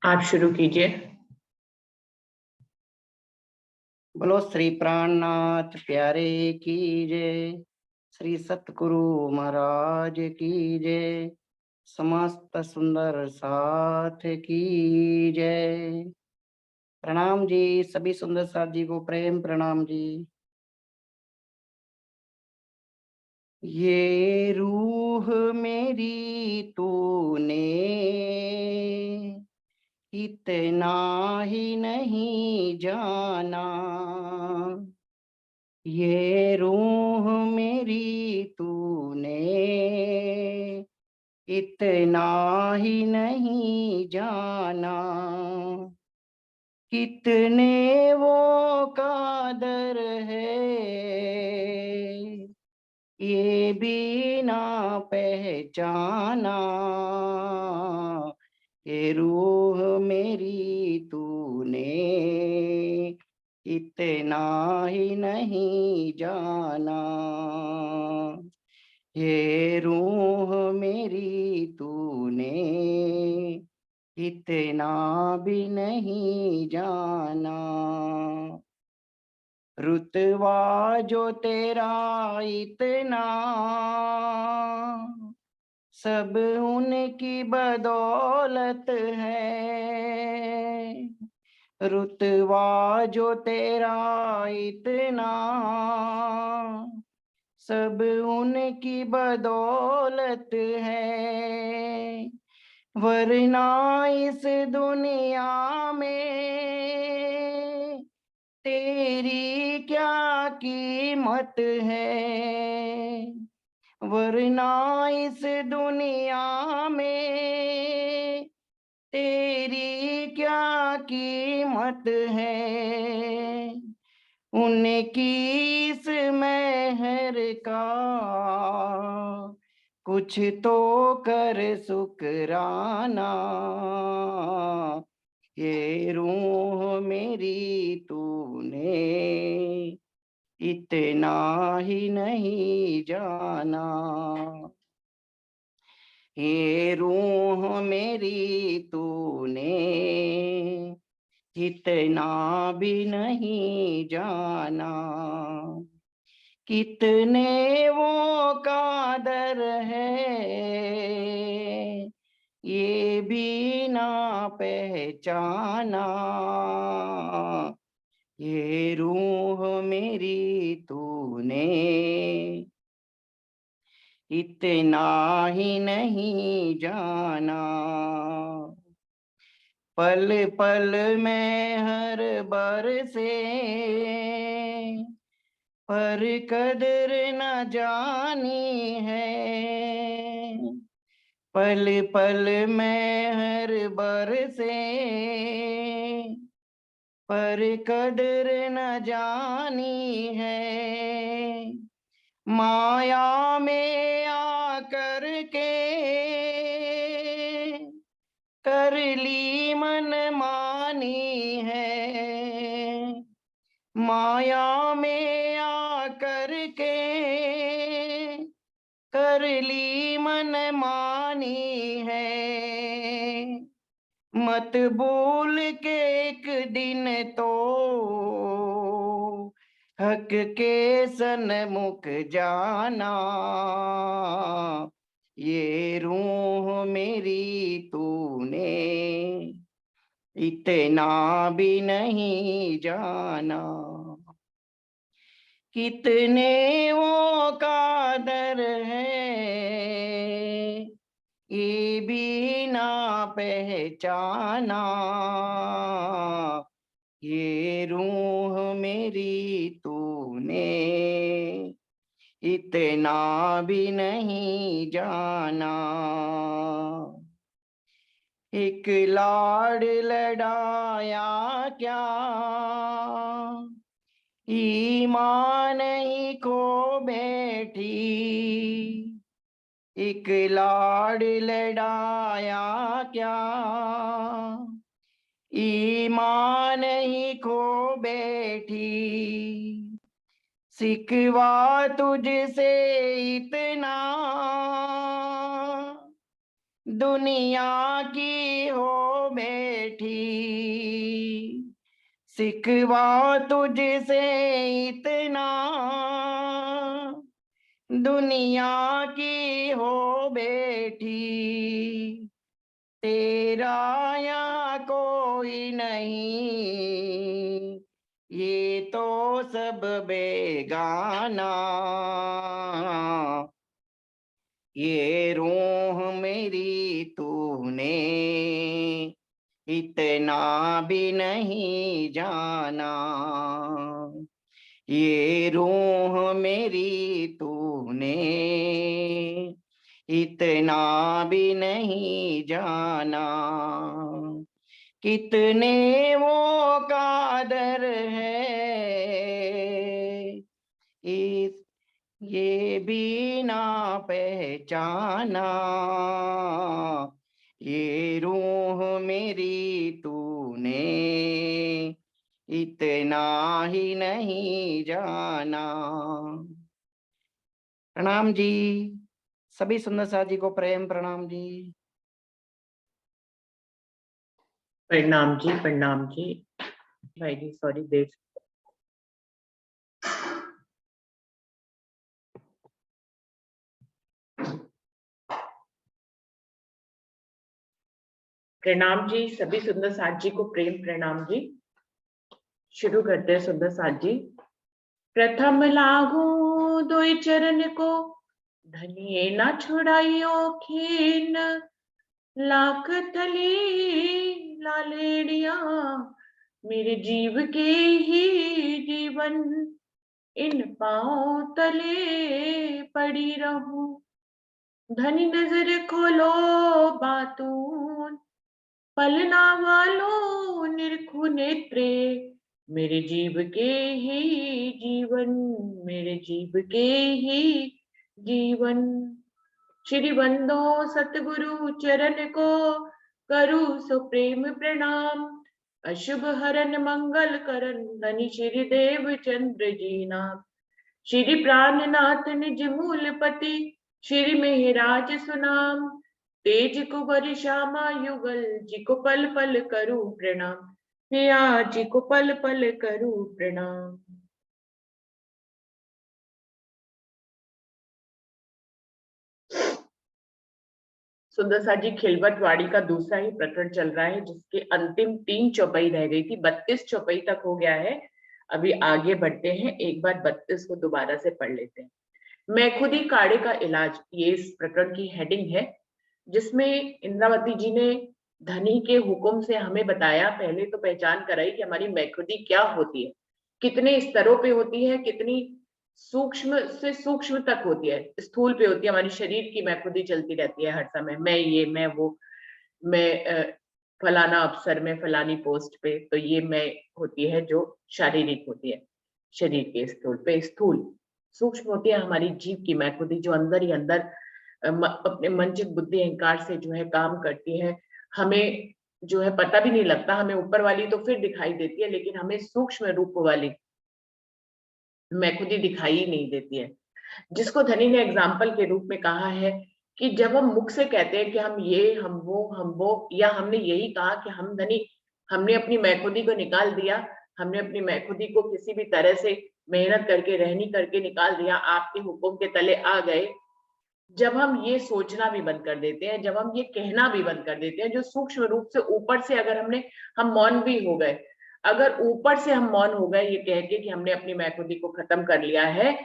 आप शुरू कीजिए। बोलो श्री प्राणनाथ प्यारे की जय। श्री सतगुरु महाराज की जय। समस्त सुंदर साथ की जय। प्रणाम जी, सभी सुंदर साथ जी को प्रेम प्रणाम जी। ये रूह मेरी तूने इतना ही नहीं जाना। ये रूह मेरी तूने इतना ही नहीं जाना। कितने वो कादर है ये भी ना पहचाना। ये रूह मेरी तूने इतना ही नहीं जाना। ये रूह मेरी तूने इतना भी नहीं जाना। रुतबा जो तेरा इतना सब उनकी बदौलत है। रुतबा जो तेरा इतना सब उनकी बदौलत है। वरना इस दुनिया में तेरी क्या कीमत है। वरना इस दुनिया में तेरी क्या कीमत है। उनकी इस मेहर का कुछ तो कर शुक्राना। ये रूह मेरी तूने इतना ही नहीं जाना। ये रूह मेरी तूने इतना भी नहीं जाना। कितने वो कादर है ये भी ना पहचाना। ये रूह मेरी तूने इतना ही नहीं जाना। पल पल में हर बर से पर कदर न जानी है। पल पल में हर बर से पर कदर न जानी है। माया में आकर के कर ली मन मानी है। माया में आकर के कर ली मन मानी है। मत भूल के एक दिन तो हक के सन्मुख जाना। ये रूह मेरी तूने इतना भी नहीं जाना। कितने वो कादर है ये भी ना पहचाना। ये रूह मेरी तूने इतना भी नहीं जाना। एक लाड़ लड़ाया क्या ईमान ही खो बैठी। एक लाड़ लड़ाया क्या ईमान ही खो बैठी। सिकवा तुझसे इतना दुनिया की हो बैठी, सिकवा तुझसे इतना, दुनिया की हो बैठी, तेरा यहाँ कोई नहीं, ये तो सब बेगाना, ये रूह मेरी तूने इतना भी नहीं जाना, ये रूह मेरी तूने इतना भी नहीं जाना, कितने वो कादर है इस ये भी ना पहचाना, ये रूह मेरी तूने इतना ही नहीं जाना। प्रणाम जी, सभी सुंदर साथ जी को प्रेम प्रणाम जी। प्रणाम जी, प्रणाम जी। भाई जी सॉरी देर। प्रणाम जी, सभी सुंदर साथ जी को प्रेम प्रणाम जी। शुरू करते हैं सुंदर साथ जी। प्रथम लागू दोई चरण को, धनिये ना छुड़ाइयो खीन, लाख थली लालेड़िया, मेरे जीव के ही जीवन, इन पांव तले पड़ी रहूं, धनी नजर खोलो बातून, पलना वालो निरखु नेत्रे, मेरे जीव के ही जीवन, मेरे जीव के ही जीवन। श्री बंदो सतगुरु चरण को, करु सो प्रेम प्रणाम, अशुभ हरन मंगल करन, धनी श्री देव चंद्र जी नाम, श्री प्राणनाथ निज मूलपति, श्री मेहराज सुनाम, तेज कुबर श्यामा युगल, जी को पल पल करूं प्रणाम, पिया जी को पल पल करूं प्रणाम। सुंदर सा जी खिलवटवाड़ी का दूसरा ही प्रकरण चल रहा है, जिसके अंतिम 3 चौपाई रह गई थी। 32 चौपाई तक हो गया है। अभी आगे बढ़ते हैं, एक बार 32 को दोबारा से पढ़ लेते हैं। मैं खुद ही काढ़े का इलाज, ये इस प्रकरण की हेडिंग है, जिसमें इंद्रावती जी ने धनी के हुक्म से हमें बताया, पहले तो पहचान कराई कि हमारी मैखुदी क्या होती है, कितने स्तरों पे होती है, कितनी सूक्ष्म से सूक्ष्म तक होती है। स्थूल पे होती है, हमारी शरीर की मैखुदी चलती रहती है हर समय, मैं ये मैं वो, मैं फलाना अफसर में फलानी पोस्ट पे, तो ये मैं होती है जो शारीरिक होती है, शरीर के स्थूल पे। स्थूल सूक्ष्म होती है हमारी जीव की मैखुदी, जो अंदर ही अंदर अपने मनचित बुद्धि अहंकार से जो है काम करती है। हमें जो है पता भी नहीं लगता, हमें ऊपर वाली तो फिर दिखाई देती है, लेकिन हमें सूक्ष्म रूप वाली मैखुदी दिखाई ही नहीं देती है, जिसको धनी ने एग्जाम्पल के रूप में कहा है कि जब हम मुख से कहते हैं कि हम ये हम वो, या हमने यही कहा कि हम धनी, हमने अपनी मैखुदी को निकाल दिया, हमने अपनी मैखुदी को किसी भी तरह से मेहनत करके रहनी करके निकाल दिया, आपके हुक्म के तले आ गए। जब हम ये सोचना भी बंद कर देते हैं, जब हम ये कहना भी बंद कर देते हैं, जो सूक्ष्म रूप से ऊपर से अगर हम मौन भी हो गए, अगर ऊपर से हम मौन हो गए ये कह के कि हमने अपनी मैखुदी को खत्म कर लिया है,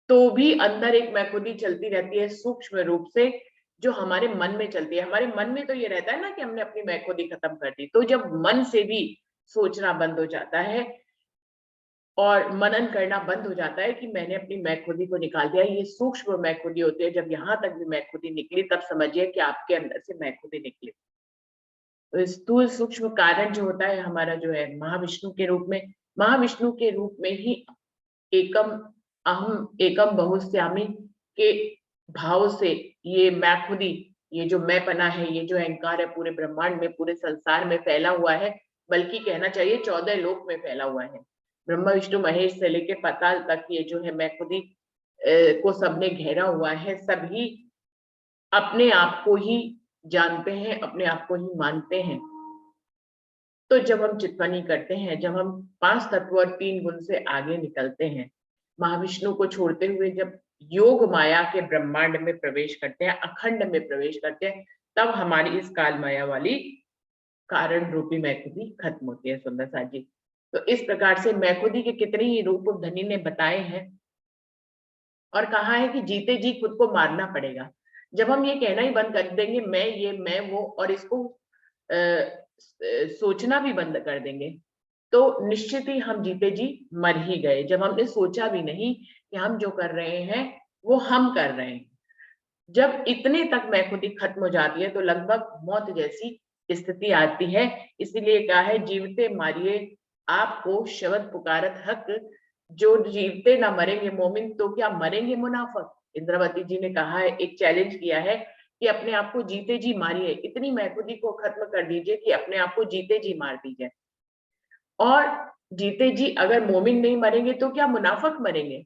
तो भी अंदर एक मैखुदी चलती रहती है सूक्ष्म रूप से, जो हमारे मन में चलती है। हमारे मन में तो ये रहता है ना कि हमने अपनी मैखुदी खत्म कर दी, तो जब मन से भी सोचना बंद हो जाता है और मनन करना बंद हो जाता है कि मैंने अपनी मैखुदी को निकाल दिया, ये सूक्ष्म मैखुदी होती है। जब यहाँ तक भी मैखुदी निकली, तब समझिए कि आपके अंदर से मैखुदी निकली। तो स्थूल सूक्ष्म कारण जो होता है हमारा, जो है महाविष्णु के रूप में, महाविष्णु के रूप में ही एकम अहम एकम बहुश्यामी के भाव से ये मैखुदी, ये जो मैं पना है, ये जो अहंकार है, पूरे ब्रह्मांड में, पूरे संसार में फैला हुआ है, बल्कि कहना चाहिए 14 लोक में फैला हुआ है। ब्रह्मा विष्णु महेश से लेके पाताल तक ये जो है मैखुदी को सबने घेरा हुआ है। सभी अपने आप को ही जानते हैं, अपने आप को ही मानते हैं। तो जब हम चित्तवनी करते हैं, जब हम 5 तत्व और 3 गुण से आगे निकलते हैं, महाविष्णु को छोड़ते हुए जब योग माया के ब्रह्मांड में प्रवेश करते हैं, अखंड में प्रवेश करते हैं, तब हमारी इस काल माया वाली कारण रूपी मैखुदी खत्म होती है। सुंदर सा जी, तो इस प्रकार से मैखुदी के कितने ही रूप धनी ने बताए हैं और कहा है कि जीते जी खुद को मारना पड़ेगा। जब हम ये कहना ही बंद कर देंगे मैं ये मैं वो, और इसको सोचना भी बंद कर देंगे, तो निश्चित ही हम जीते जी मर ही गए। जब हमने सोचा भी नहीं कि हम जो कर रहे हैं वो हम कर रहे हैं, जब इतने तक मैखुदी खत्म हो जाती है तो लगभग मौत जैसी स्थिति आती है। इसीलिए कहा है जीवते मारिए आपको शब्द पुकारत हक, जो जीवते ना मरेंगे मोमिन तो क्या मरेंगे मुनाफिक। इंद्रावती जी ने कहा है, एक चैलेंज किया है कि अपने आप को जीते जी मारिए, इतनी मैखुदी को खत्म कर दीजिए कि अपने आप को जीते जी मार दीजिए। और जीते जी अगर मोमिन नहीं मरेंगे तो क्या मुनाफिक मरेंगे।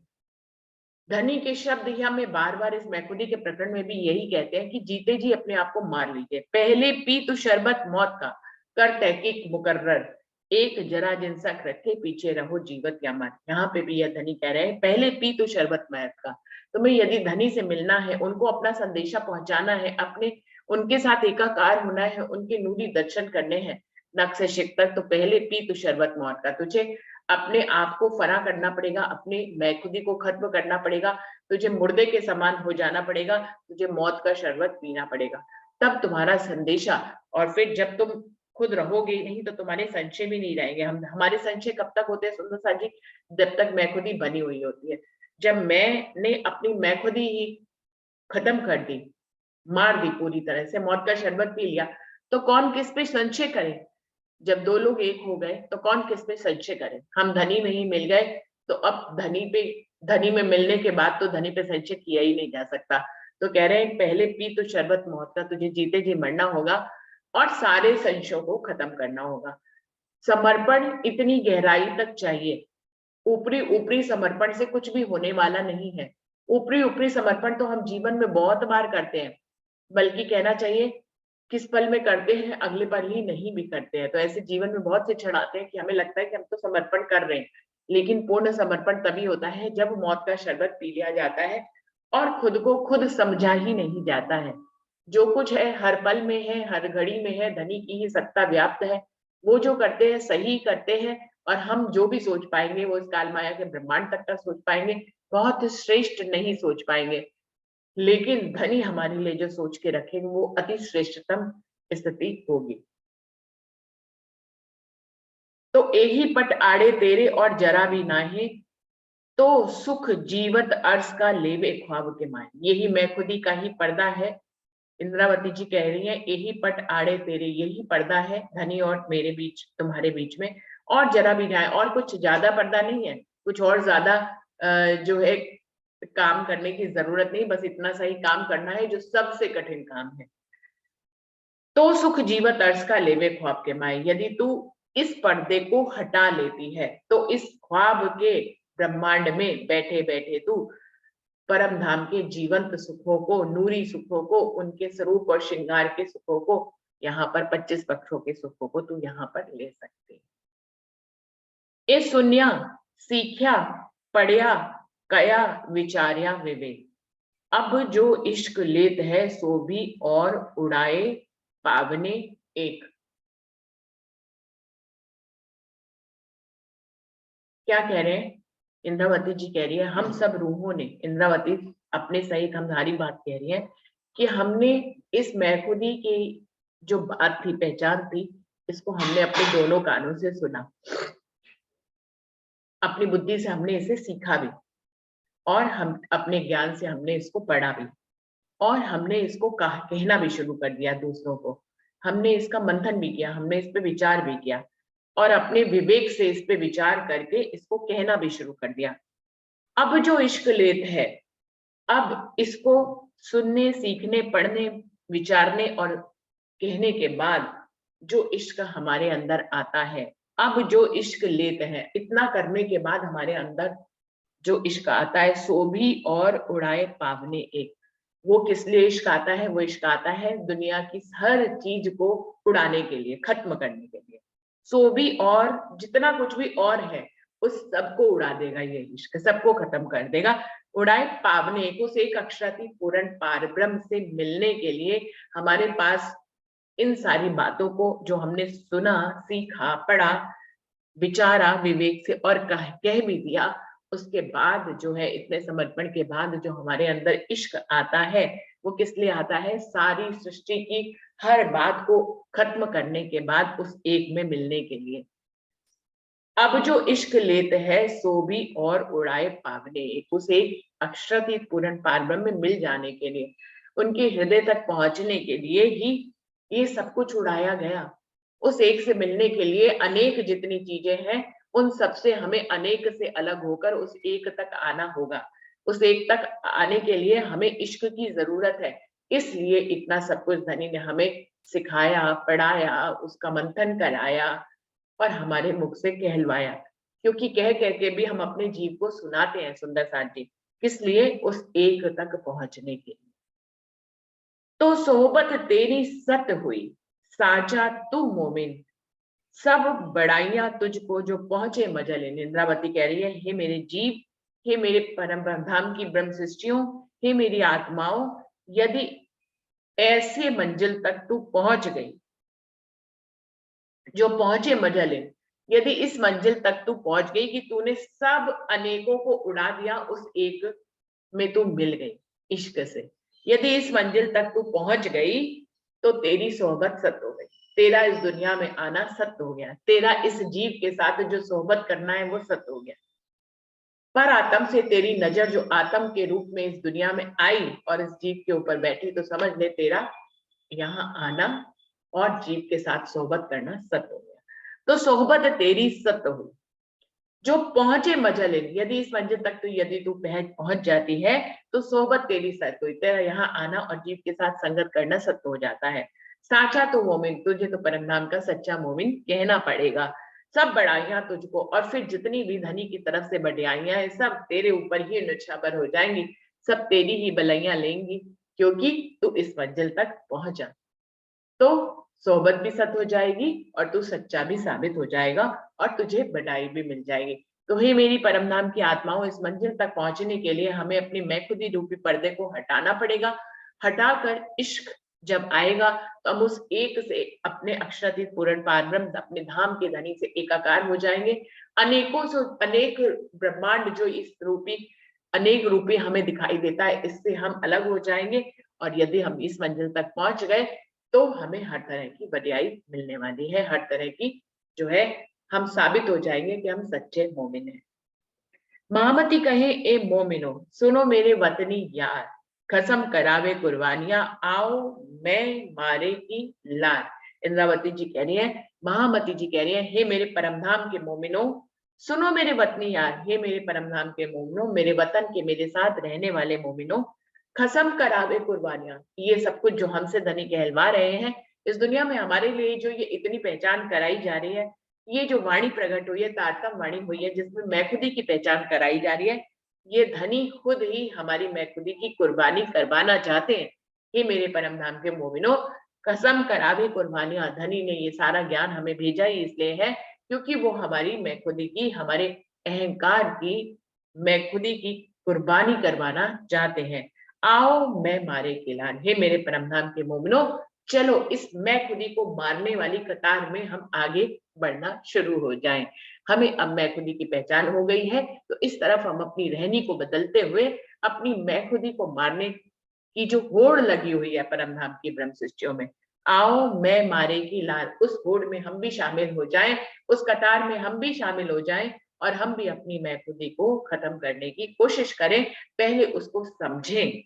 धनी के शब्द ही हमें बार बार इस मैखुदी के प्रकरण में भी यही कहते हैं कि जीते जी अपने आप को मार लीजिए। पहले पी तो शरबत मौत का, कर तहकीक मुकर्रर, एक जरा जिनसक रखे पीछे रहो जीवत या मर। यहाँ पे भी यह धनी कह रहे हैं पहले पी तो शरबत मौत का। तुम्हें यदि धनी से मिलना है, उनको अपना संदेशा पहुंचाना है, अपने उनके साथ एकाकार होना है, उनके नूरी दर्शन करने हैं नक्श शिक्तर, तो पहले पी तो शरबत मौत का। तुझे अपने आप को फना करना पड़ेगा, अपने मैखुदी को खत्म करना पड़ेगा, तुझे मुर्दे के समान हो जाना पड़ेगा, तुझे मौत का शरबत पीना पड़ेगा, तब तुम्हारा संदेशा। और फिर जब तुम खुद रहोगे नहीं तो तुम्हारे संशय भी नहीं रहेंगे। हम हमारे संशय कब तक होते हैं सुंदर सा जी, जब तक मैखुदी बनी हुई होती है। जब मैंने अपनी मैखुदी ही खत्म कर दी, मार दी पूरी तरह से, मौत का शरबत पी लिया, तो कौन किस पे संशय करे। जब दो लोग एक हो गए तो कौन किस पे संशय करे। हम धनी में ही मिल गए, तो अब धनी में मिलने के बाद तो धनी पे संशय किया ही नहीं जा सकता। तो कह रहे हैं पहले पी तो शरबत मौत का, तुझे जीते जी मरना होगा और सारे संशयों को खत्म करना होगा। समर्पण इतनी गहराई तक चाहिए, ऊपरी ऊपरी समर्पण से कुछ भी होने वाला नहीं है। ऊपरी ऊपरी समर्पण तो हम जीवन में बहुत बार करते हैं, बल्कि कहना चाहिए किस पल में करते हैं, अगले पल ही नहीं भी करते हैं। तो ऐसे जीवन में बहुत से क्षण आते हैं कि हमें लगता है कि हम तो समर्पण कर रहे हैं, लेकिन पूर्ण समर्पण तभी होता है जब मौत का शरबत पी लिया जाता है और खुद को खुद समझा ही नहीं जाता है। जो कुछ है हर पल में है, हर घड़ी में है, धनी की ही सत्ता व्याप्त है। वो जो करते हैं सही करते हैं, और हम जो भी सोच पाएंगे वो इस काल माया के ब्रह्मांड तक का सोच पाएंगे, बहुत श्रेष्ठ नहीं सोच पाएंगे। लेकिन धनी हमारे लिए जो सोच के रखेंगे वो अति श्रेष्ठतम स्थिति होगी। तो एही पट आड़े तेरे और जरा भी नाहे, तो सुख जीवत अर्श का लेवे ख्वाब के माए। यही मैखुदी का ही पर्दा है। इंद्रावती जी कह रही हैं यही पट आड़े तेरे, यही पर्दा है धनी और मेरे बीच, तुम्हारे बीच में, और जरा भी नाहे। और कुछ ज्यादा पर्दा नहीं है, कुछ और ज्यादा जो है काम करने की जरूरत नहीं, बस इतना सा ही काम करना है जो सबसे कठिन काम है। तो सुख जीवत अर्श का लेवे ख्वाब के माए, यदि तू इस पर्दे को हटा लेती है तो इस ख्वाब के ब्रह्मांड में बैठे बैठे तू परम धाम के जीवंत सुखों को, नूरी सुखों को, उनके स्वरूप और श्रृंगार के सुखों को, यहाँ पर 25 पक्षों के सुखों को तू यहाँ पर ले सकते। ए सुन्या सीख्या पढ़िया कया विचार्या विवेक, अब जो इश्क लेत है सो भी और उड़ाए पावने एक। क्या कह रहे हैं इंद्रावती जी, कह रही है हम सब रूहों ने, इंद्रावती अपने सहित हमारी बात कह रही है कि हमने इस मैखुदी की जो बात थी, पहचान थी, इसको हमने अपने दोनों कानों से सुना, अपनी बुद्धि से हमने इसे सीखा भी, और हम अपने ज्ञान से हमने इसको पढ़ा भी, और हमने इसको कहना भी शुरू कर दिया दूसरों को। हमने इसका मंथन भी किया, हमने इस पे विचार भी किया, और अपने विवेक से इस पे विचार करके इसको कहना भी शुरू कर दिया। अब जो इश्क लेत है, अब इसको सुनने, सीखने, पढ़ने, विचारने और कहने के बाद जो इश्क हमारे अंदर आता है, अब जो इश्क लेते हैं, इतना करने के बाद हमारे अंदर जो इश्क आता है, सो भी और उड़ाए पावने एक, वो किस लिए इश्क आता है? वो इश्क आता है दुनिया की हर चीज को उड़ाने के लिए, खत्म करने के लिए। सो भी और जितना कुछ भी और है उस सबको उड़ा देगा ये इश्क, सबको खत्म कर देगा। उड़ाए पावने को से एक अक्षरातीत पूर्ण पारब्रह्म से मिलने के लिए हमारे पास इन सारी बातों को जो हमने सुना, सीखा, पढ़ा, विचारा विवेक से और कह भी दिया, उसके बाद जो है इतने समर्पण के बाद जो हमारे अंदर इश्क आता है, वो किस लिए आता है? सारी सृष्टि की हर बात को खत्म करने के बाद उस एक में मिलने के लिए। अब जो इश्क लेत है सो भी और उड़ाए पावने, उस एक अक्षरातीत पूर्ण पारब्रह्म में मिल जाने के लिए, उनके हृदय तक पहुंचने के लिए ही ये सब कुछ उड़ाया गया। उस एक से मिलने के लिए अनेक जितनी चीजें हैं, उन सब से हमें अनेक से अलग होकर उस एक तक आना होगा। उस एक तक आने के लिए हमें इश्क की जरूरत है। इसलिए इतना सब कुछ धनी ने हमें सिखाया, पढ़ाया, उसका मंथन कराया और हमारे मुख से कहलवाया। क्योंकि कह कह के भी हम अपने जीव को सुनाते हैं सुंदर साथ जी, किस लिए? उस एक तक पहुंचने के लिए। तो सोहबत तेरी सत हुई, साचा तू मोमिन, सब बड़ाइयां तुझको जो पहुंचे मजल। इंद्रावती कह रही है, हे मेरे जीव, हे मेरे परम धाम की ब्रह्म सृष्टियों, हे मेरी आत्माओं, यदि ऐसे मंजिल तक तू पहुंच गई जो पहुंचे मजल, यदि इस मंजिल तक तू पहुंच गई कि तूने सब अनेकों को उड़ा दिया, उस एक में तू मिल गई इश्क से, यदि इस मंजिल तक तू पहुंच गई तो तेरी सोहबत सत्य हो गई, तेरा इस दुनिया में आना सत्य हो गया, तेरा इस जीव के साथ जो सोहबत करना है वो सत्य हो गया। पर आत्म से तेरी नजर जो आत्म के रूप में इस दुनिया में आई और इस जीव के ऊपर बैठी, तो समझ ले तेरा यहाँ आना और जीव के साथ सोहबत करना सत्य हो गया। तो सोहबत तेरी सत्य हुई, जो पहुंचे मजल, यदि इस मंजिल तक तो यदि तू पहुंच जाती है तो सोहबत तेरी सत्य हुई, तेरा यहाँ आना और जीव के साथ संगत करना सत्य हो जाता है। साचा तो मोमिन, तुझे तो परम नाम का सच्चा मोमिन कहना पड़ेगा। सब बड़ाइयां तुझको, और फिर जितनी भी धनी की तरफ से बढ़ाइयां है सब तेरे ऊपर ही निछावर हो जाएंगी, सब तेरी ही बलैया लेंगी, क्योंकि तू इस मंजिल तक पहुंचा। तो सोहबत भी सत हो जाएगी और तू सच्चा भी साबित हो जाएगा और तुझे बड़ाई भी मिल जाएगी। तो हे मेरी परम नाम की आत्माओं, इस मंजिल तक पहुंचने के लिए हमें अपनी मैं खुदी रूपी पर्दे को हटाना पड़ेगा। हटाकर इश्क जब आएगा तो हम उस एक से अपने अक्षरातीत पूर्ण पारब्रह्म अपने धाम के धनी से एकाकार हो जाएंगे। अनेकों से अनेक ब्रह्मांड जो इस रूपी अनेक रूपी हमें दिखाई देता है, इससे हम अलग हो जाएंगे। और यदि हम इस मंजिल तक पहुंच गए तो हमें हर तरह की बड़ाई मिलने वाली है, हर तरह की जो है हम साबित हो जाएंगे कि हम सच्चे मोमिन हैं। महामती कहे, ए मोमिनो सुनो मेरे वतनी यार, कसम करावे कुर्बानियां, आओ मैं मारे की लार। इंद्रावती जी कह रही है, महामती जी कह रही है, हे मेरे परमधाम के मोमिनो, सुनो मेरे वतनी यार, हे मेरे परमधाम के मोमिनो, मेरे वतन के मेरे साथ रहने वाले मोमिनो, कसम करावे कुर्बानियां, ये सब कुछ जो हमसे धनी कहलवा रहे हैं, इस दुनिया में हमारे लिए जो ये इतनी पहचान कराई जा रही है, ये जो वाणी प्रकट हुई है, तारतम वाणी हुई है, जिसमें मैं खुदी की पहचान कराई जा रही है, ये धनी खुद ही हमारी मैं खुदी की कुर्बानी करवाना चाहते हैं। ये मेरे परम धाम के मोमिनो, कसम करावे कुर्बानियां, धनी ने ये सारा ज्ञान हमें भेजा ही इसलिए है क्योंकि वो हमारी मैं खुदी की, हमारे अहंकार की मैं खुदी की कुर्बानी करवाना चाहते हैं। आओ मैं मारे के लाल, हे मेरे परम धाम के मोमिनो, चलो इस मैं खुदी को मारने वाली कतार में हम आगे बढ़ना शुरू हो जाएं। हमें अब मैं खुदी की पहचान हो गई है, तो इस तरफ हम अपनी रहनी को बदलते हुए अपनी मैं खुदी को मारने की जो होड़ लगी हुई है परम धाम की ब्रह्म सृष्टियों में, आओ मैं मारे की लाल, उस होड़ में हम भी शामिल हो जाएं, उस कतार में हम भी शामिल हो जाएं और हम भी अपनी मैं खुदी को खत्म करने की कोशिश करें। पहले उसको समझें,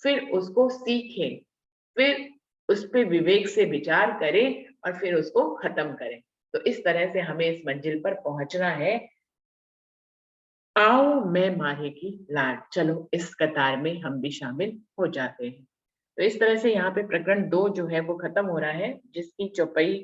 फिर उसको सीखें, फिर उस पे विवेक से विचार करें और फिर उसको खत्म करें। तो इस तरह से हमें इस मंजिल पर पहुंचना है। आओ मैं माहे की लाड, चलो इस कतार में हम भी शामिल हो जाते हैं। तो इस तरह से यहाँ पे प्रकरण 2 जो है वो खत्म हो रहा है, जिसकी चौपाई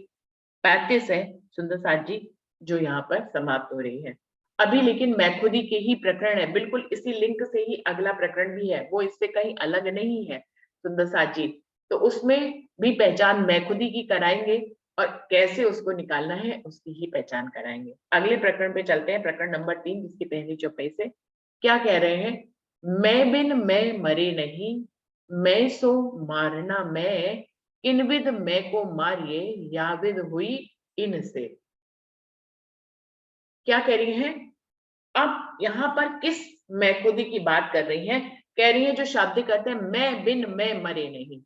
35 है सुंदर साथ जी, जो यहाँ पर समाप्त हो रही है। अभी लेकिन मैं खुदी के ही प्रकरण है, बिल्कुल इसी लिंक से ही अगला प्रकरण भी है, वो इससे कहीं अलग नहीं है। सुंदर साथ जी, तो उसमें भी पहचान मैं खुदी की कराएंगे और कैसे उसको निकालना है उसकी ही पहचान कराएंगे। अगले प्रकरण पे चलते हैं, प्रकरण नंबर 3, जिसकी पहली चौपाई से क्या कह रहे हैं? मैं बिन मैं मरे नहीं, मैं सो मारना मैं, इन विद मैं को मारिए, या विद हुई इनसे। क्या कह रही हैं? अब यहाँ पर किस मैं खुदी की बात कर रही हैं? कह रही है जो शाब्दिक अर्थ है, मैं बिन मैं मरे नहीं,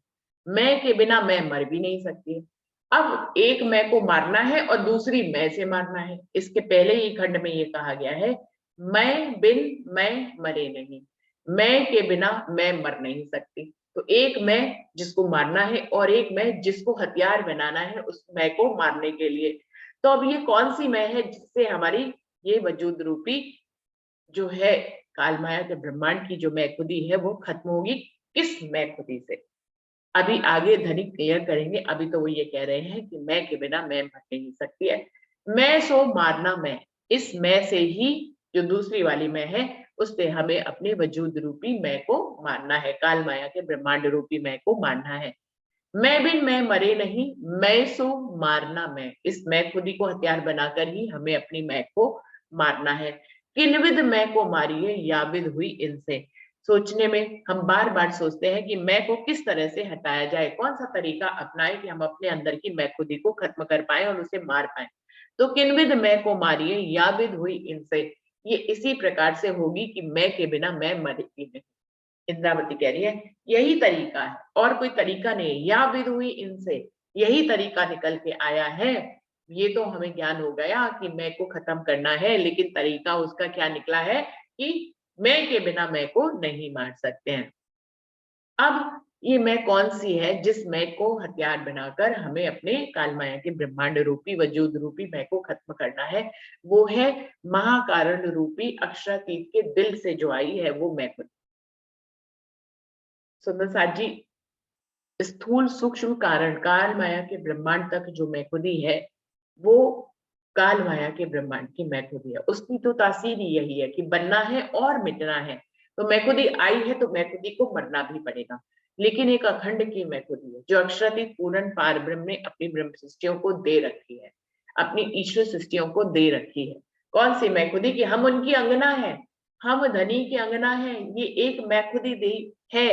मैं के बिना मैं मर भी नहीं सकती। अब एक मैं को मारना है और दूसरी मैं से मारना है। इसके पहले ही खंड में ये कहा गया है, मैं बिन मैं मरे नहीं, मैं के बिना मैं मर नहीं सकती। तो एक मैं जिसको मारना है और एक मैं जिसको हथियार बनाना है उस मैं को मारने के लिए। तो अब ये कौन सी मैं है जिससे हमारी ये वजूद रूपी जो है काल माया के ब्रह्मांड की जो मैं खुदी है वो खत्म होगी? किस मैं खुदी से? अभी आगे धनिक क्लियर करेंगे। अभी तो वो ये कह रहे हैं कि मैं के बिना मैं मर नहीं सकती है। मैं सो मारना मैं, इस मैं से ही जो दूसरी वाली मैं है उससे हमें अपने वजूद रूपी मैं को मारना है, काल माया के ब्रह्मांड रूपी मैं को मारना है। मैं बिन मैं मरे नहीं, मैं सो मारना मैं, इस मैं खुदी को हथियार बनाकर ही हमें अपनी मैं को मारना है। किनविद मैं को मारिए, याविद हुई इनसे। सोचने में हम बार बार सोचते हैं कि मैं को किस तरह से हटाया जाए, कौन सा तरीका अपनाए कि हम अपने अंदर की मैं खुदी को खत्म कर पाए और उसे मार पाए। तो किनविद मैं को मारिए, याविद हुई इनसे, ये इसी प्रकार से होगी कि मैं के बिना मैं मरेगी नहीं। इंद्रावती कह रही है यही तरीका है और कोई तरीका नहीं, या विद हुई इनसे, यही तरीका निकल के आया है। ये तो हमें ज्ञान हो गया कि मैं को खत्म करना है, लेकिन तरीका उसका क्या निकला है कि मैं के बिना मैं को नहीं मार सकते हैं। अब ये मैं कौन सी है जिस मैं को हथियार बनाकर हमें अपने काल माया के ब्रह्मांड रूपी वजूद रूपी मैं को खत्म करना है? वो है महाकारण रूपी अक्षरातीत के दिल से जो आई है वो मैं खुद। सुंदर साथ जी, स्थूल सूक्ष्म कारण काल माया के ब्रह्मांड तक जो मैं खुदी है वो काल माया के ब्रह्मांड की मैं खुदी है। उसकी तो तासीर ही यही है कि बनना है और मिटना है। तो मैं खुदी आई है तो मैं खुदी को मरना भी पड़ेगा, लेकिन एक अखंड की मैं खुदी है जो अक्षरातीत पूर्ण पार ब्रह्म ने अपनी ब्रह्म सृष्टियों को दे रखी है, अपनी ईश्वर सृष्टियों को दे रखी है। कौन सी मैं खुदी? की हम उनकी अंगना है, हम धनी की अंगना है। ये एक मैं खुदी दी है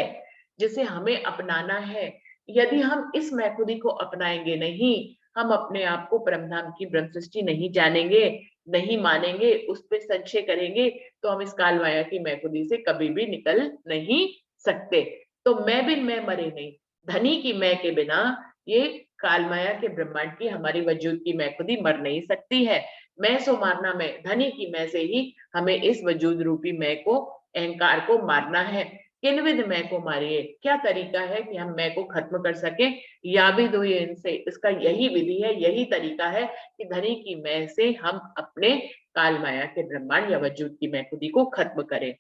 जिसे हमें अपनाना है। यदि हम इस मैं खुदी को अपनाएंगे नहीं, हम अपने आप को परमधाम की ब्रह्म सृष्टि नहीं जानेंगे, नहीं मानेंगे, उस पर संशय करेंगे, तो हम इस काल माया की मैं खुदी से कभी भी निकल नहीं सकते। तो मैं बिन मैं मरे नहीं, धनी की मैं के बिना ये काल माया के ब्रह्मांड की हमारी वजूद की मैं खुदी मर नहीं सकती है। मैं सो मारना मैं, धनी की मैं से ही हमें इस वजूद रूपी मैं को, अहंकार को मारना है। किनविद मैं को मारिए, क्या तरीका है कि हम मैं को खत्म कर सके? याविद हुई इनसे, इसका यही विधि है, यही तरीका है कि धनी की मैं से हम अपने काल माया के ब्रह्मांड या वजूद की मैं खुदी को खत्म करें।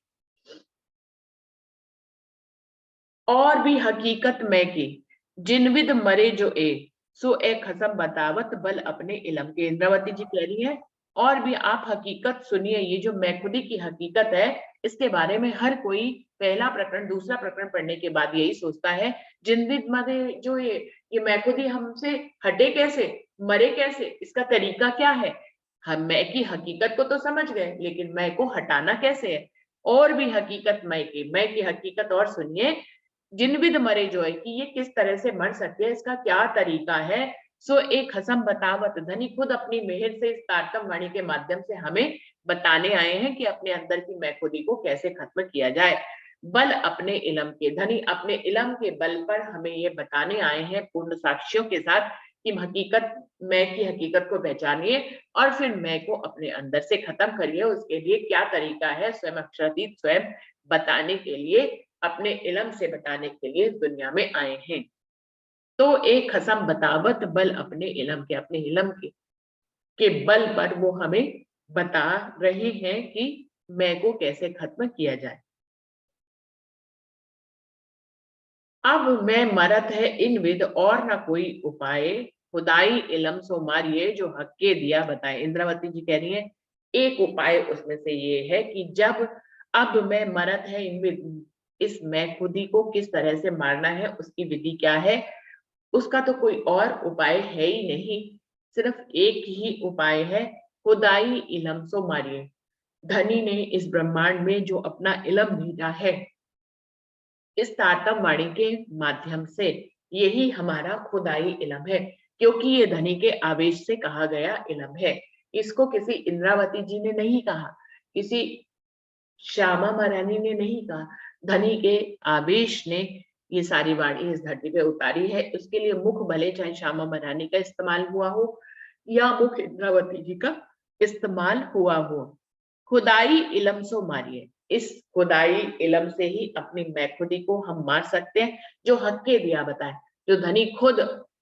और भी हकीकत मैं की, जिनविद मरे जो ए, सो ए खसम बतावत बल अपने इलम के। इंद्रावती जी कह रही है और भी आप हकीकत सुनिए। ये जो मैं खुदी की हकीकत है इसके बारे में हर कोई पहला प्रकरण दूसरा प्रकरण पढ़ने के बाद यही सोचता है, जिनविद मरे जो ये मैं खुदी हमसे हटे कैसे, मरे कैसे, इसका तरीका क्या है? हम मैं की हकीकत को तो समझ गए, लेकिन मैं को हटाना कैसे है? और भी हकीकत मैं की हकीकत और सुनिए। जिनविद मरे जो है कि ये किस तरह से मर सकते हैं, इसका क्या तरीका है? सो एक हसम बतावत, धनी खुद अपनी मेहर से इस तारतम वाणी के माध्यम से हमें बताने आए हैं कि अपने अंदर की मैं खुदी को कैसे खत्म किया जाए। बल अपने इलम के, धनी अपने इलम के बल पर हमें ये बताने आए हैं पूर्ण साक्ष्यों के साथ कि हकीकत मैं की हकीकत को पहचानिए और फिर मैं को अपने अंदर से खत्म करिए। उसके लिए क्या तरीका है स्वयं अक्षरातीत स्वयं बताने के लिए, अपने इलम से बताने के लिए दुनिया में आए हैं। तो एक खसम बतावत बल अपने इलम के, अपने इलम के बल पर वो हमें बता रहे हैं कि मैं को कैसे खत्म किया जाए। अब मैं मरत है इन विद और न कोई उपाय, खुदाई इलम सो मारिए जो हक्के दिया बताए। इंद्रावती जी कह रही है एक उपाय उसमें से ये है कि जब अब मैं मरत है इन विद, इस मैं खुदी को किस तरह से मारना है, उसकी विधि क्या है, उसका तो कोई और उपाय है ही नहीं, सिर्फ एक ही उपाय है, खुदाई इलम सो मारिए। धनी ने इस ब्रह्मांड में जो अपना इलम भेजा है, इस तारतम वाणी के माध्यम से, यही हमारा खुदाई इलम है, क्योंकि ये धनी के आवेश से कहा गया इलम है। इसको किसी इंद्रावती जी ने नहीं कहा, किसी श्यामा महारानी ने नहीं कहा, धनी के आवेश ने ये सारी वाणी इस धरती पे उतारी है। उसके लिए मुख भले चाहे श्यामा महारानी का इस्तेमाल हुआ हो या मुख इंद्रावती जी का इस्तेमाल हुआ हो। खुदाई इलम सो मारिए, इस खुदाई इलम से ही अपनी मैखुदी को हम मार सकते हैं, जो हक के दिया बताए, जो धनी खुद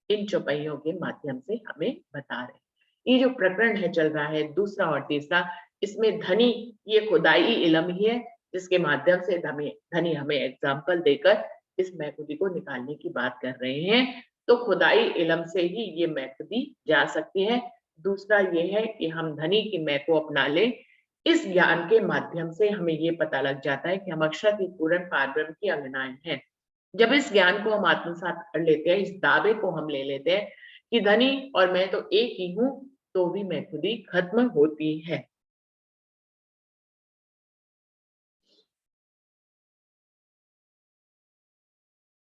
इन चौपाइयों के माध्यम से हमें बता रहे। ये जो प्रकरण है चल रहा है दूसरा और तीसरा, इसमें धनी ये खुदाई इलम ही है, जिसके माध्यम से धनी हमें एग्जाम्पल देकर इस मैखुदी को निकालने की बात कर रहे हैं। तो खुदाई इलम से ही ये मैखुदी जा सकती है। दूसरा ये है कि हम धनी की मैं को अपना लें, इस ज्ञान के माध्यम से हमें ये पता लग जाता है कि हम अक्षरातीत पूर्ण पारब्रह्म की अंगनाएं हैं। जब इस ज्ञान को हम आत्मसात कर लेते हैं, इस दावे को हम ले लेते हैं कि धनी और मैं तो एक ही हूं, तो भी मैं खुद ही खत्म होती है।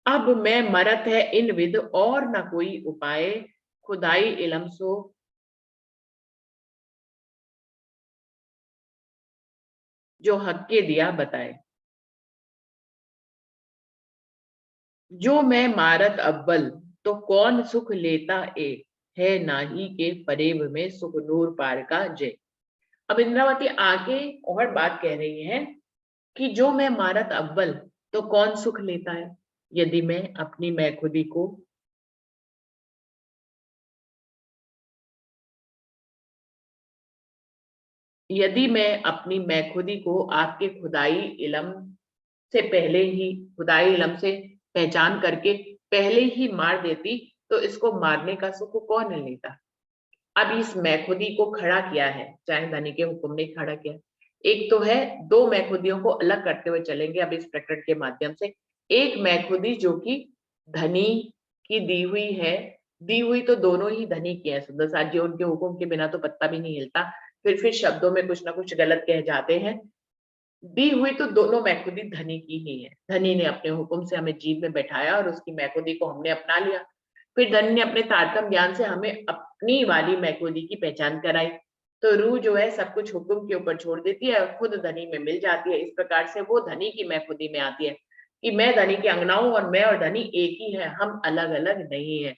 अब मैं मरत है इन विद और न कोई उपाय, खुदाई इलम सो जो हक के दिया बताए। जो मैं मारत अव्वल तो कौन सुख लेता ए, है नाही के फरेब में सुख नूर पार का जय। अब इंद्रावती आगे और बात कह रही है कि जो मैं मारत अव्वल तो कौन सुख लेता है, यदि मैं अपनी मैखुदी को यदि मैं अपनी मैखुदी को आपके खुदाई इलम से पहले ही, खुदाई इलम से पहचान करके पहले ही मार देती, तो इसको मारने का सुख कौन लेता। अब इस मैखुदी को खड़ा किया है, चाहे धनी के हुक्म ने खड़ा किया। एक तो है, दो मैखुदियों को अलग करते हुए चलेंगे अब इस प्रकरण के माध्यम से। एक मैखुदी जो कि धनी की दी हुई है, दी हुई तो दोनों ही धनी की है, सुंदर साथ जी, उनके हुक्म के बिना तो पत्ता भी नहीं हिलता, फिर शब्दों में कुछ ना कुछ गलत कह जाते हैं। दी हुई तो दोनों मैखुदी धनी की ही है, धनी ने अपने हुक्म से हमें जीव में बैठाया और उसकी मैखुदी को हमने अपना लिया। फिर धनी ने अपने तारतम ज्ञान से हमें अपनी वाली मैखुदी की पहचान कराई। तो रूह जो है सब कुछ हुक्म के ऊपर छोड़ देती है और खुद धनी में मिल जाती है। इस प्रकार से वो धनी की मैखुदी में आती है कि मैं धनी की अंगना हूं और मैं और धनी एक ही है, हम अलग अलग नहीं है।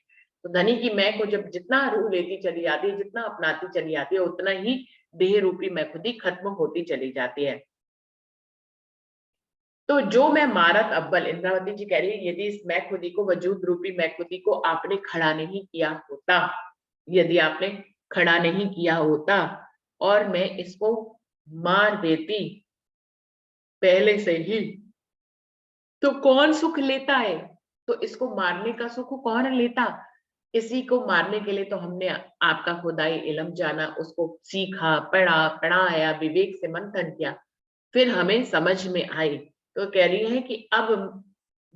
तो धनी की मैं को जब जितना रूह लेती चली जाती है, जितना अपनाती चली जाती है, उतना ही देह रूपी मैखुदी खत्म होती चली जाती है। तो जो मैं मारत अव्वल, इंद्रावती जी कह रही है, यदि इस मैं खुदी को, वजूद रूपी मैं खुदी को आपने खड़ा नहीं किया होता, यदि आपने खड़ा नहीं किया होता और मैं इसको मार देती पहले से ही, तो कौन सुख लेता है। तो इसको मारने का सुख कौन लेता। इसी को मारने के लिए तो हमने आपका खुदाई इलम जाना, उसको सीखा, पढ़ा, पढ़ाया, विवेक से मंथन किया, फिर हमें समझ में आई। तो कह रही है कि अब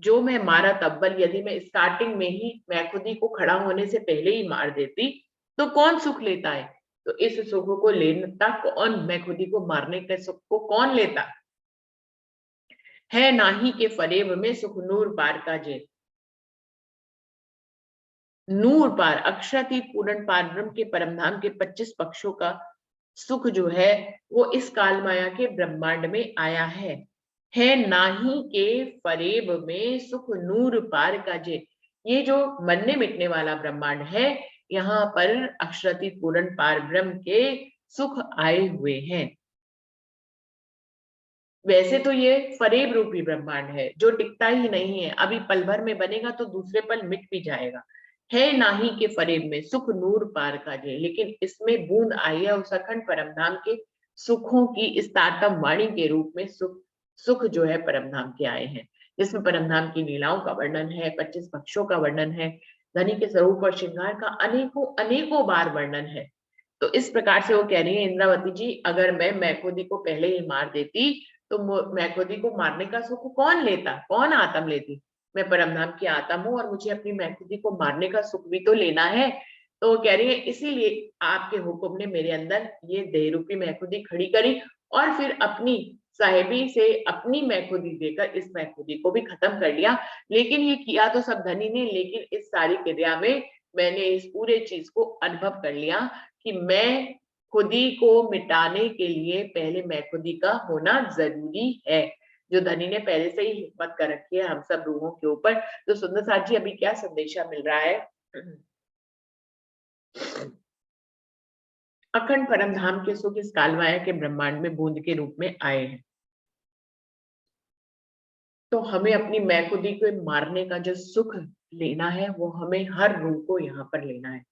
जो मैं मारा तब्बल, यदि मैं स्टार्टिंग में ही मैं खुदी को खड़ा होने से पहले ही मार देती, तो कौन सुख लेता है। तो इस सुख को लेता कौन, मैं खुदी को मारने के सुख को कौन लेता है। नाही के फरेब में सुख नूर पार का जे, नूर पार अक्षरातीत पूर्ण पार ब्रह्म के परम धाम के 25 पक्षों का सुख जो है वो इस काल माया के ब्रह्मांड में आया है नाही के फरेब में सुख नूर पार का जे। ये जो मरने मिटने वाला ब्रह्मांड है, यहाँ पर अक्षरातीत पूर्ण पार ब्रह्म के सुख आए हुए हैं। वैसे तो ये फरेब रूपी ब्रह्मांड है जो टिकता ही नहीं है, अभी पल भर में बनेगा तो दूसरे पल मिट भी जाएगा। है नाही के फरेब में सुख नूर पार का जे, लेकिन इसमें बूंद आई है उस अखंड परमधाम के सुखों की, इस तारतम वाणी के रूप में सुख सुख जो है परमधाम के आए हैं, जिसमें परमधाम की लीलाओं का वर्णन है, 25 पक्षों का वर्णन है, धनी के स्वरूप और श्रृंगार का अनेकों अनेकों बार वर्णन है। तो इस प्रकार से वो कह रही है इंद्रावती जी, अगर मैं मैखुदी को पहले ही मार देती तो मैं खुदी को मारने का सुख कौन लेता, कौन आत्म लेती? मैं परमधाम की आत्मा हूँ और मुझे अपनी मैं खुदी को मारने का सुख भी तो लेना है। तो वो कह रही है इसीलिए आपके हुक्म ने मेरे अंदर ये देह रूपी मैं खुदी खड़ी करी और फिर अपनी साहेबी से अपनी मैं खुदी देकर इस मैं खुदी को भी खत्म कर लिया। लेकिन ये किया तो सब धनी ने, लेकिन इस सारी क्रिया में मैंने इस पूरे चीज को अनुभव कर लिया कि मैं खुदी को मिटाने के लिए पहले मैं खुदी का होना जरूरी है। जो धनी ने पहले से ही हिम्मत कर रखी है हम सब रूहों के ऊपर। तो सुंदर साथ जी अभी क्या संदेशा मिल रहा है? अखंड परम धाम के सुख इस कालमाया के ब्रह्मांड में बूंद के रूप में आए हैं। तो हमें अपनी मैं खुदी को मारने का जो सुख लेना है वो हमें हर रूह को यहाँ पर लेना है।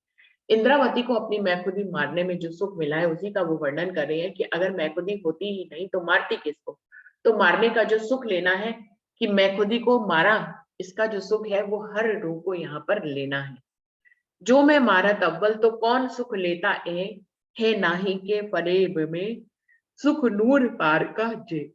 इंद्रावती को अपनी मैं खुदी मारने में जो सुख मिला है उसी का वो वर्णन कर रहे हैं कि अगर मैं खुदी होती ही नहीं तो मारती किसको? तो मारने का जो सुख लेना है कि मैं खुदी को मारा, इसका जो सुख है वो हर रूह को यहाँ पर लेना है। जो मैं मारत अव्वल तो कौन सुख लेता है नाही के फरेब में सुख नूर पार का जे।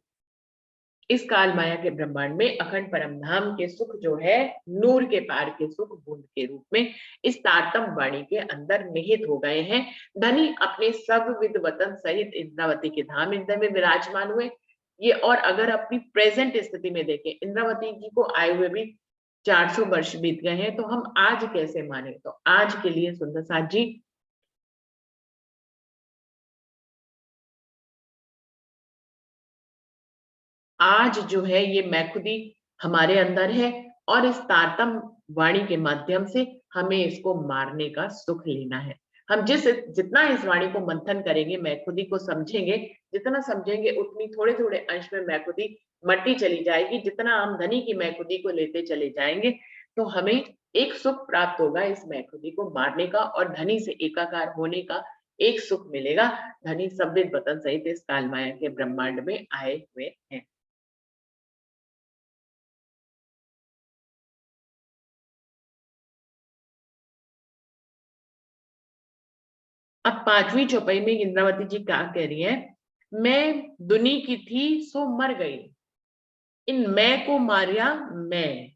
इस काल माया के ब्रह्मांड में अखंड परम धाम के सुख जो है नूर के पार के सुख बूंद के रूप में इस तारतम वाणी के अंदर निहित हो गए हैं। धनी अपने सब विद वतन सहित इंद्रावती के धाम इंद्र में विराजमान हुए। ये और अगर अपनी प्रेजेंट स्थिति में देखें, इंद्रावती जी को आए हुए भी 400 वर्ष बीत गए हैं, तो हम आज कैसे माने? तो आज के लिए सुंदर साथ जी आज जो है ये मैं खुदी हमारे अंदर है और इस तारतम वाणी के माध्यम से हमें इसको मारने का सुख लेना है। हम जितना इस वाणी को मंथन करेंगे, मैं खुदी को समझेंगे, जितना समझेंगे उतनी थोड़े थोड़े अंश में मैं खुदी मरती चली जाएगी। जितना हम धनी की मैं खुदी को लेते चले जाएंगे तो हमें एक सुख प्राप्त होगा इस मैं खुदी को मारने का और धनी से एकाकार होने का एक सुख मिलेगा। धनी संबित वतन सहित इस कालमाया के ब्रह्मांड में आए हुए हैं। अब 5वीं चौपाई में इंद्रावती जी क्या कह रही है? मैं दुनी की थी सो मर गई, इन मैं को मारिया मैं,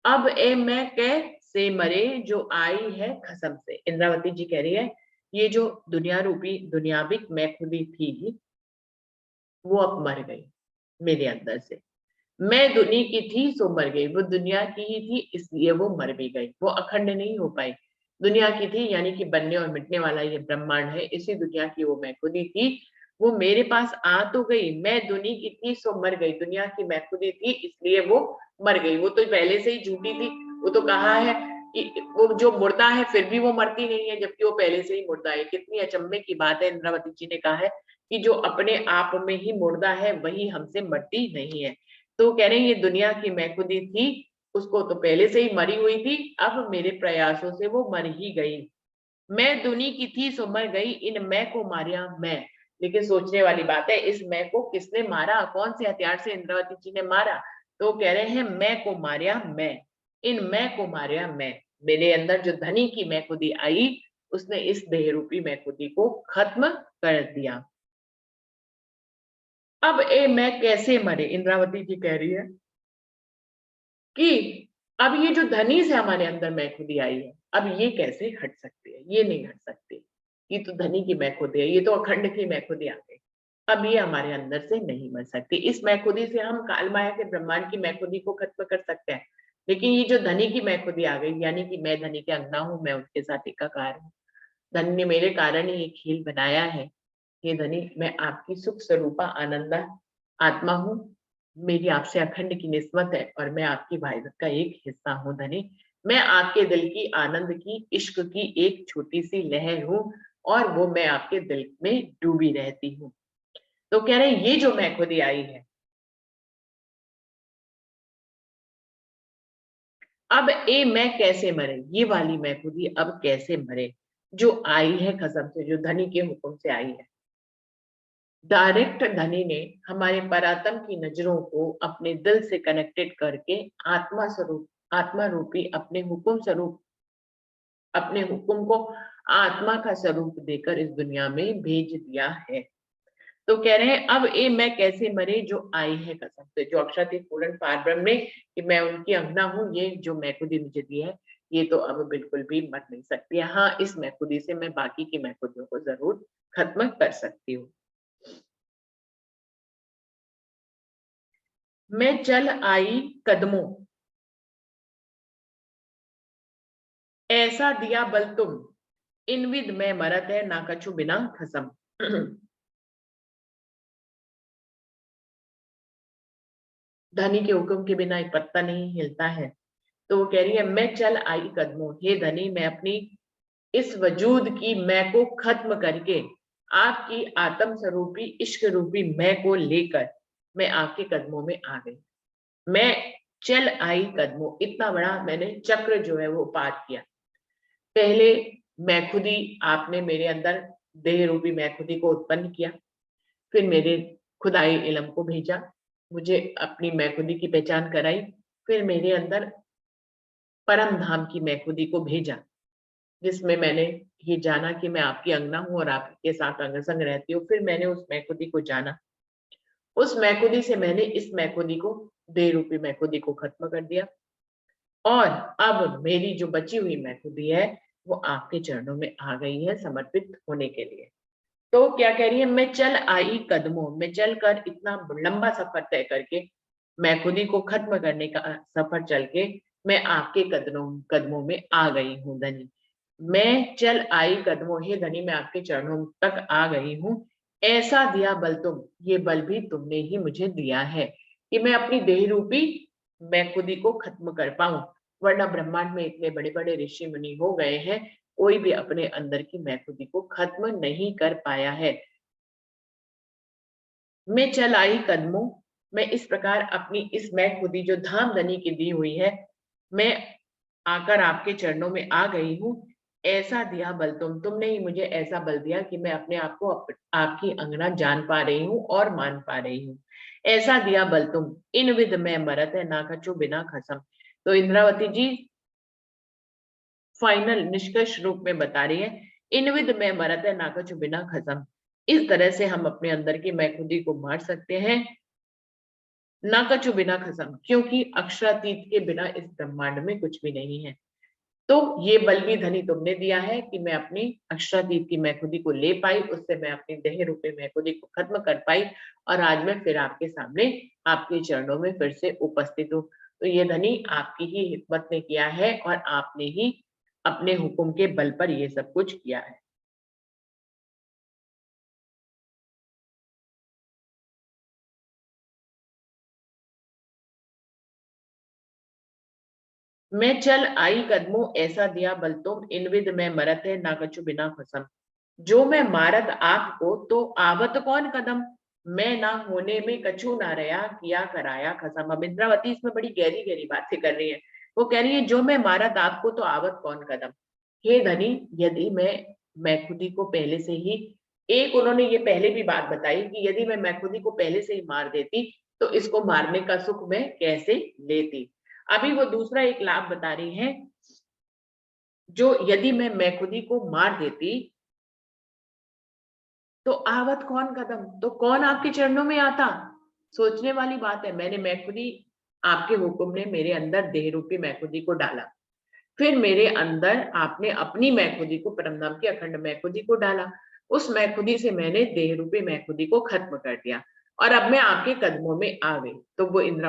अब ए मैं कैसे मरे जो आई है खसम से। इंद्रावती जी कह रही है ये जो दुनिया रूपी दुनियाविक मैं खुदी थी वो अब मर गई मेरे अंदर से। मैं दुनी की थी सो मर गई, वो दुनिया की ही थी इसलिए वो मर भी गई, वो अखंड नहीं हो पाई। दुनिया की थी यानी कि बनने और मिटने वाला ये ब्रह्मांड है, इसी दुनिया की वो मैं खुदी थी, वो मेरे पास आ तो गई। मैं दुनी की थी सो मर गई, दुनिया की मैं खुदी थी इसलिए वो मर गई। वो तो पहले से ही झूठी थी, वो तो कहा है कि वो जो मुर्दा है फिर भी वो मरती नहीं है, जबकि वो पहले से ही मुर्दा है। कितनी अचंभे की बात है। इंद्रावती जी ने कहा है कि जो अपने आप में ही मुर्दा है वही हमसे मरती नहीं है। तो कह रहे हैं ये दुनिया की मैं खुदी थी, उसको तो पहले से ही मरी हुई थी, अब मेरे प्रयासों से वो मर ही गई। मैं दुनी की थी सो मर गई, इन मैं को मारिया मैं। लेकिन सोचने वाली बात है, इस मैं को किसने मारा? कौन से हथियार से इंद्रावती जी ने मारा? तो कह रहे हैं मैं को मारिया मैं, इन मैं को मारिया मैं। मेरे अंदर जो धनी की मैं खुदी आई उसने इस देह रूपी मैं खुदी को खत्म कर दिया। अब ए मैं कैसे मरे? इंद्रावती जी कह रही है कि अब ये जो धनी से हमारे अंदर मैं खुदी आई है, अब ये कैसे हट सकती है? ये नहीं हट सकती। ये तो धनी की मैं खुदी है, ये तो अखंड की मैं खुदी आ गई। अब ये हमारे अंदर से नहीं मर सकती। इस मैं खुदी से हम काल माया के ब्रह्मांड की मैं खुदी को खत्म कर सकते हैं, लेकिन ये जो धनी की मैं खुदी आ गई, यानी कि मैं धनी के अंगना हूँ, मैं उसके साथ एकाकार हूँ। धनी ने मेरे कारण ही ये खेल बनाया है। हे धनी, मैं आपकी सुख स्वरूपा आनंदा आत्मा हूँ, मेरी आपसे अखंड की निस्बत है और मैं आपकी वाहिदत का एक हिस्सा हूँ धनी। मैं आपके दिल की आनंद की इश्क की एक छोटी सी लहर हूँ और वो मैं आपके दिल में डूबी रहती हूँ। तो कह रहे हैं ये जो मैं खुदी आई है, अब ए मैं कैसे मरे? ये वाली मैं खुदी अब कैसे मरे जो आई है कसम से, जो धनी के हुक्म से आई है। डायरेक्ट धनी ने हमारे परात्म की नजरों को अपने दिल से कनेक्टेड करके आत्मा स्वरूप, आत्मा रूपी अपने हुक्म स्वरूप, अपने हुक्म को आत्मा का स्वरूप देकर इस दुनिया में भेज दिया है। तो कह रहे हैं अब ए मैं कैसे मरे जो आई है कसम से, जो अक्षरातीत पूर्ण पारब्रह्म ने कि मैं उनकी अंगना हूँ, ये जो मैखुदी मुझे दी है ये तो अब बिल्कुल भी मर नहीं सकती है। हाँ, इस मैखुदी से मैं बाकी की मैखुदियों को जरूर खत्म कर सकती हूँ। मैं चल आई कदमों, ऐसा दिया बल तुम, इन विद में मरत है ना कछु बिना खसम। धनी के हुक्म के बिना एक पत्ता नहीं हिलता है। तो वो कह रही है मैं चल आई कदमों, हे धनी मैं अपनी इस वजूद की मैं को खत्म करके आपकी आत्म स्वरूपी इश्क रूपी मैं को लेकर मैं आपके कदमों में आ गई। मैं चल आई कदमों, इतना बड़ा मैंने चक्र जो है वो पार किया। पहले मैं खुदी, आपने मेरे अंदर देह रूपी मैं खुदी को उत्पन्न किया, फिर मेरे खुदाई इलम को भेजा, मुझे अपनी मैं खुदी की पहचान कराई, फिर मेरे अंदर परम धाम की मैं खुदी को भेजा, जिसमें मैंने ये जाना कि मैं आपकी अंगना हूँ और आपके साथ अंग संग रहती हूँ। फिर मैंने उस मैं खुदी को जाना, उस मैं खुदी से मैंने इस मैं खुदी को, देह रूपी मैं खुदी को खत्म कर दिया, और अब मेरी जो बची हुई मैं खुदी है वो आपके चरणों में आ गई है समर्पित होने के लिए। तो क्या कह रही है, मैं चल आई कदमों, मैं चल कर इतना लंबा सफर तय करके मैं खुदी को खत्म करने का सफर चल के मैं आपके कदमों कदमों में आ गई हूँ धनी। मैं चल आई कदमों, हे धनी मैं आपके चरणों तक आ गई हूँ। ऐसा दिया बल तुम, ये बल भी तुमने ही मुझे दिया है कि मैं अपनी देह रूपी मैं खुदी को खत्म कर पाऊं, वरना ब्रह्मांड में इतने बड़े बड़े ऋषि मुनि हो गए हैं, कोई भी अपने अंदर की मैं खुदी को खत्म नहीं कर पाया है। मैं चल आई कदमों, मैं इस प्रकार अपनी इस मैं खुदी जो धाम धनी की दी हुई है, मैं आकर आपके चरणों में आ गई हूँ। ऐसा दिया बल तुमने ही मुझे ऐसा बल दिया कि मैं अपने आप को आपकी अंगना जान पा रही हूँ और मान पा रही हूँ। ऐसा दिया बल तुम, इन विद में मरत है ना कछु बिना खसम। तो इंद्रावती जी फाइनल निष्कर्ष रूप में बता रही है, इन विद में मरत है ना कछु बिना खसम। इस तरह से हम अपने अंदर की मैं खुदी को मार सकते हैं, ना कछु बिना खसम, क्योंकि अक्षरातीत के बिना इस ब्रह्मांड में कुछ भी नहीं है। तो ये बल भी धनी तुमने दिया है कि मैं अपनी अक्षरातीत की मैं खुदी को ले पाई, उससे मैं अपनी देह रूपी मैं खुदी को खत्म कर पाई, और आज मैं फिर आपके सामने आपके चरणों में फिर से उपस्थित हूँ। तो ये धनी आपकी ही हिम्मत ने किया है और आपने ही अपने हुक्म के बल पर ये सब कुछ किया है। मैं चल आई कदमों, ऐसा दिया बल तुम, इन विद में मरत है ना कछु बिना खसम। जो मैं मारत आपको तो आवत कौन कदम, मैं ना होने में कछु ना रहा किया कराया खसम। अब इंद्रावती इसमें बड़ी गहरी गहरी बातें कर रही है। वो कह रही है जो मैं मारत आपको तो आवत कौन कदम। हे धनी, यदि मैं खुदी को पहले से ही, एक उन्होंने ये पहले भी बात बताई कि यदि मैं खुदी को पहले से ही मार देती तो इसको मारने का सुख मैं कैसे लेती। अभी वो दूसरा एक लाभ बता रही है, जो यदि मैं खुदी को मार देती तो आवत कौन कदम, तो कौन आपके चरणों में आता। सोचने वाली बात है, मैंने मैं खुदी, आपके हुक्म ने मेरे अंदर देह रूपी मैं खुदी को डाला, फिर मेरे अंदर आपने अपनी मैं खुदी को, परमधाम की अखंड मैं खुदी को डाला, उस मैं खुदी से मैंने देह रूपी मैं खुदी को खत्म कर दिया और अब मैं आपके कदमों में आ गई। तो वो इंद्र